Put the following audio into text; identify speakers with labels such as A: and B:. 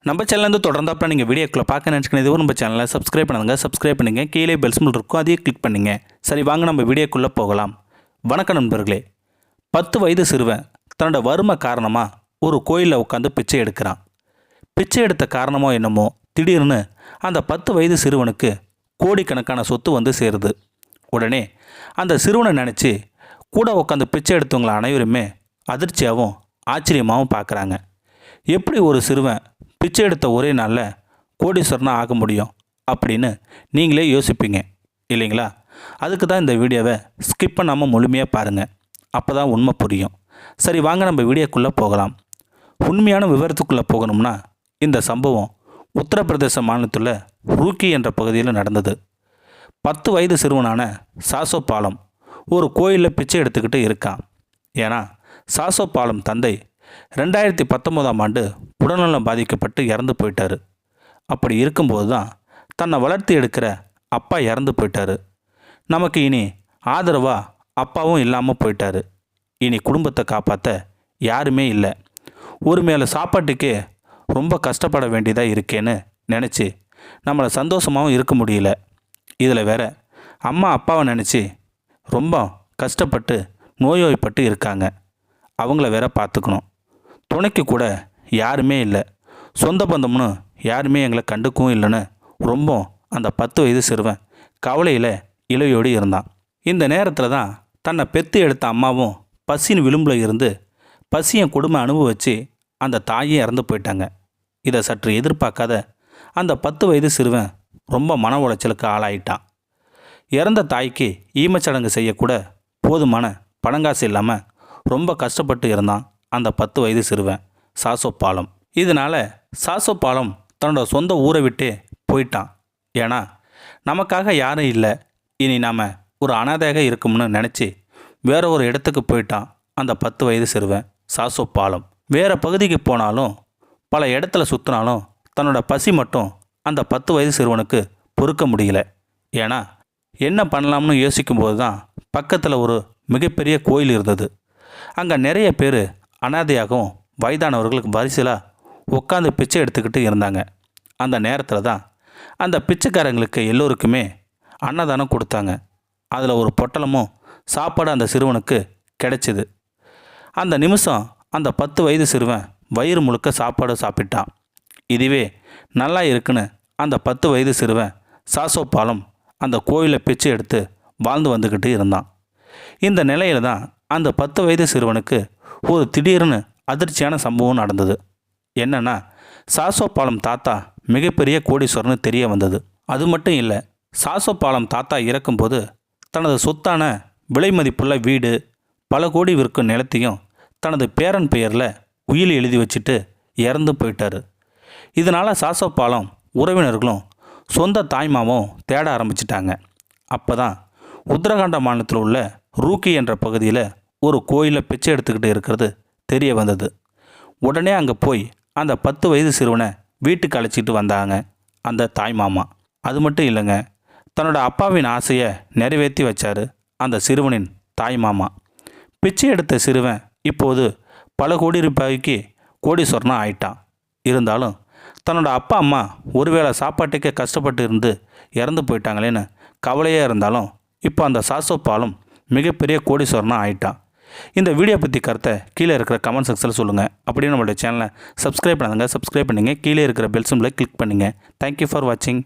A: நம்ம சேனல் தொடர்ந்தாப்ப நீங்கள் வீடியோக்குள்ள பார்க்க நினச்சிக்கிறது நம்ம சேனலை சப்ஸ்கிரைப் பண்ணுங்கள் கீழே பெல் சிம்பல் இருக்கும் அதையும் கிளிக் பண்ணுங்க. சரி வாங்க நம்ம வீடியோக்குள்ளே போகலாம். வணக்கம் நண்பர்களே. 10 வயது சிறுவன் தன்னோட வறுமை காரணமாக ஒரு கோயிலில் உட்காந்து பிச்சை எடுக்கிறான். பிச்சை எடுத்த காரணமோ என்னமோ திடீர்னு அந்த 10 வயது சிறுவனுக்கு கோடிக்கணக்கான சொத்து வந்து சேருது. உடனே அந்த சிறுவனை நினச்சி கூட உட்காந்து பிச்சை எடுத்தவங்களை அனைவருமே அதிர்ச்சியாகவும் ஆச்சரியமாகவும் பார்க்குறாங்க. எப்படி ஒரு சிறுவன் பிச்சை எடுத்த ஒரே நாளில் கோடீஸ்வரனாக ஆக முடியும் அப்படின்னு நீங்களே யோசிப்பீங்க இல்லைங்களா? அதுக்கு தான் இந்த வீடியோவை ஸ்கிப் பண்ணாமல் முழுமையாக பாருங்கள். அப்போ தான் உண்மை புரியும். சரி வாங்க நம்ம வீடியோக்குள்ளே போகலாம். உண்மையான விவரத்துக்குள்ளே போகணும்னா இந்த சம்பவம் உத்தரப்பிரதேச மாநிலத்தில் ரூக்கி என்ற பகுதியில் நடந்தது. 10 வயது சிறுவனான சாசோ பாலம் ஒரு கோயிலில் பிச்சை எடுத்துக்கிட்டு இருக்கான். ஏன்னா சாசோ பாலம் தந்தை 2019ஆம் ஆண்டு உடல்நலம் பாதிக்கப்பட்டு இறந்து போயிட்டார். அப்படி இருக்கும்போது தான் தன்னை வளர்த்து எடுக்கிற அப்பா இறந்து போயிட்டார். நமக்கு இனி ஆதரவாக அப்பாவும் இல்லாமல் போயிட்டார். இனி குடும்பத்தை காப்பாற்ற யாருமே இல்லை. ஒரு மேலே சாப்பாட்டுக்கே ரொம்ப கஷ்டப்பட வேண்டியதாக இருக்கேன்னு நினச்சி நம்மளை சந்தோஷமாகவும் இருக்க முடியல. இதில் வேற அம்மா அப்பாவை நினச்சி ரொம்ப கஷ்டப்பட்டு நோய்வாய்ப்பட்டு இருக்காங்க. அவங்கள வேற பார்த்துக்கணும். துணைக்கு கூட யாருமே இல்லை. சொந்த பந்தம்னு யாருமே எங்களை கண்டுக்கவும் இல்லைன்னு ரொம்ப அந்த 10 வயது சிறுவன் கவலையில் இளையோடு இருந்தான். இந்த நேரத்தில் தான் தன்னை பெற்று எடுத்த அம்மாவும் பசியின் விளிம்பில் இருந்து பசியை கொடுமை அனுபவிச்சு அந்த தாயும் இறந்து போயிட்டாங்க. இதை சற்று எதிர்பார்க்காத அந்த 10 வயது சிறுவன் ரொம்ப மன உளைச்சலுக்கு ஆளாயிட்டான். இறந்த தாய்க்கு ஈமச்சடங்கு செய்யக்கூட போதுமான பணங்காசு இல்லாமல் ரொம்ப கஷ்டப்பட்டு இருந்தான் அந்த 10 வயது சிறுவன் சாசோ பாலம். இதனால் சாசோ பாலம் தன்னோட சொந்த ஊரை விட்டே போயிட்டான். ஏன்னா நமக்காக யாரும் இல்லை, இனி நாம் ஒரு அனாதையாக இருக்கும்னு நினச்சி வேற ஒரு இடத்துக்கு போயிட்டான் அந்த 10 வயது சிறுவன் சாசோ பாலம். வேறு பகுதிக்கு போனாலும் பல இடத்துல சுற்றினாலும் தன்னோட பசி மட்டும் அந்த 10 வயது சிறுவனுக்கு பொறுக்க முடியல. ஏன்னா என்ன பண்ணலாம்னு யோசிக்கும்போது தான் பக்கத்தில் ஒரு மிகப்பெரிய கோயில் இருந்தது. அங்கே நிறைய பேர் அனாதையாகவும் வயதானவர்களுக்கு வரிசையாக உட்காந்து பிச்சை எடுத்துக்கிட்டு இருந்தாங்க. அந்த நேரத்தில் தான் அந்த பிச்சைக்காரங்களுக்கு எல்லோருக்குமே அன்னதானம் கொடுத்தாங்க. அதில் ஒரு பொட்டலமும் சாப்பாடு அந்த சிறுவனுக்கு கிடைச்சிது. அந்த நிமிஷம் அந்த 10 வயது சிறுவன் வயிறு முழுக்க சாப்பாடு சாப்பிட்டான். இதுவே நல்லா இருக்குன்னு அந்த 10 வயது சிறுவன் சாசோ பாலம் அந்த கோயிலில் பிச்சை எடுத்து வாழ்ந்து வந்துக்கிட்டு இருந்தான். இந்த நிலையில் தான் அந்த 10 வயது சிறுவனுக்கு ஒரு திடீர்னு அதிர்ச்சியான சம்பவம் நடந்தது. என்னன்னா சாசோ பாலம் தாத்தா மிகப்பெரிய கோடீஸ்வரன்னு தெரிய வந்தது. அது மட்டும் இல்லை, சாசோ பாலம் தாத்தா இறக்கும்போது தனது சொத்தான விலை மதிப்புள்ள வீடு, பல கோடி விற்கும் நிலத்தையும் தனது பேரன் பெயரில் உயில் எழுதி வச்சுட்டு இறந்து போயிட்டார். இதனால் சாசோ பாலம் உறவினர்களும் சொந்த தாய்மாவும் தேட ஆரம்பிச்சிட்டாங்க. அப்போ தான் உத்தரகாண்ட மாநிலத்தில் உள்ள ரூக்கி என்ற பகுதியில் ஒரு கோயிலில் பிச்சை எடுத்துக்கிட்டு இருக்கிறது தெரிய வந்தது. உடனே அங்கே போய் அந்த 10 வயது சிறுவனை வீட்டுக்கு அழைச்சிட்டு வந்தாங்க அந்த தாய் மாமா. அது மட்டும் இல்லைங்க, தன்னோட அப்பாவின் ஆசையை நிறைவேற்றி வச்சார் அந்த சிறுவனின் தாய் மாமா. பிச்சை எடுத்த சிறுவன் இப்போது பல கோடி ரூபாய்க்கு கோடீஸ்வரனாக ஆயிட்டான். இருந்தாலும் தன்னோட அப்பா அம்மா ஒருவேளை சாப்பாட்டுக்கே கஷ்டப்பட்டு இருந்து இறந்து போயிட்டாங்களேன்னு கவலையாக இருந்தாலும் இப்போ அந்த சாசோ பாலம் மிகப்பெரிய கோடீஸ்வரனாக ஆயிட்டான். இந்த வீடியோ பற்றி கருத்தை கீழே இருக்கிற கமெண்ட் செக்ஷனில் சொல்லுங்கள். அப்படியே நம்மளுடைய சேனலை சப்ஸ்கிரைப் பண்ணுங்கள். கீழே இருக்கிற பெல் சிம்பலை கிளிக் பண்ணுங்கள். தேங்க்யூ ஃபார் வாட்சிங்.